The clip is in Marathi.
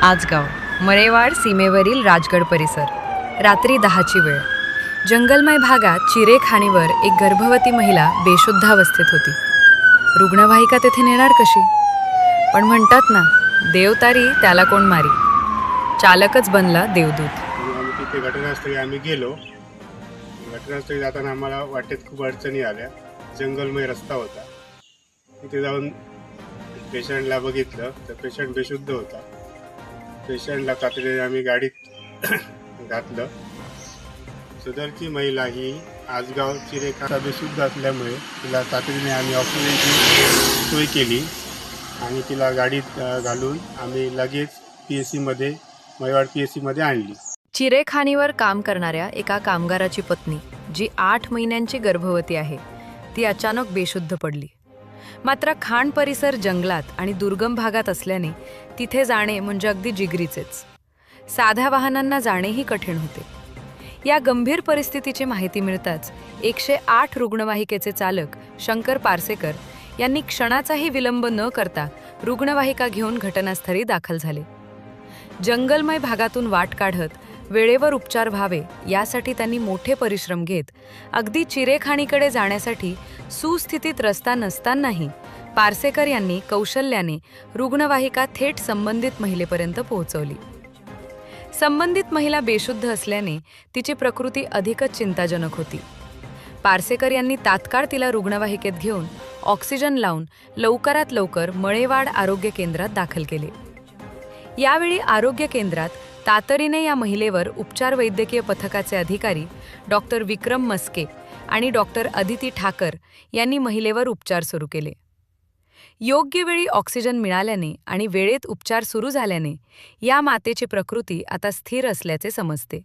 आजगाव, मळेवाड सीमेवरील राजगड परिसर. रात्री 10ची वेळ. जंगलमय भागात चिरेखाणीवर एक गर्भवती महिला बेशुद्धावस्थेत होती. रुग्णवाहिका तेथे नेणार कशी? पण म्हणतात ना, देवतारी त्याला कोण मारी. चालकच बनला देवदूत. आम्ही तिथे घटनास्थळी आम्ही गेलो. घटनास्थळी जाताना आम्हाला वाटेत खूप अडचणी आल्या. जंगलमय रस्ता होता. तिथे जाऊन पेशंटला बघितलं तर पेशंट बेशुद्ध होता. पेशंटला तातडीने आम्ही गाडीत घातलं. सदरची महिला ही आजगाव चिरेखाना बेशुद्ध असल्यामुळे तिला तातडीने आम्ही ऑक्सिजनची सोय केली आणि तिला गाडीत घालून आम्ही लगेच PSCमध्ये मळेवाड PSCमध्ये आणली. चिरेखाणीवर काम करणाऱ्या एका कामगाराची पत्नी, जी 8 महिन्यांची गर्भवती आहे, ती अचानक बेशुद्ध पडली. मात्र खाण परिसर जंगलात आणि दुर्गम भागात असल्याने तिथे जाणे म्हणजे अगदी जिगरीचेच. साध्या वाहनांना जाणेही कठीण होते. या गंभीर परिस्थितीची माहिती मिळताच 108 रुग्णवाहिकेचे चालक शंकर पारसेकर यांनी क्षणाचाही विलंब न करता रुग्णवाहिका घेऊन घटनास्थळी दाखल झाले. जंगलमय भागातून वाट काढत वेळेवर उपचार व्हावे यासाठी त्यांनी मोठे परिश्रम घेत अगदी चिरेखाणीकडे जाण्यासाठी सुस्थितीत रस्ता नसतानाही पारसेकर यांनी कौशल्याने रुग्णवाहिका थेट संबंधित महिलेपर्यंत पोहोचवली. संबंधित महिला बेशुद्ध असल्याने तिची प्रकृती अधिकच चिंताजनक होती. पारसेकर यांनी तात्काळ तिला रुग्णवाहिकेत घेऊन ऑक्सिजन लावून लवकरात लवकर मळेवाड आरोग्य केंद्रात दाखल केले. यावेळी आरोग्य केंद्रात तातडीने या महिलेवर उपचार वैद्यकीय पथकाचे अधिकारी डॉक्टर विक्रम मस्के आणि डॉक्टर अदिती ठाकर यांनी महिलेवर उपचार सुरू केले. योग्य वेळी ऑक्सिजन मिळाल्याने आणि वेळेत उपचार सुरू झाल्याने या मातेची प्रकृती आता स्थिर असल्याचे समजते.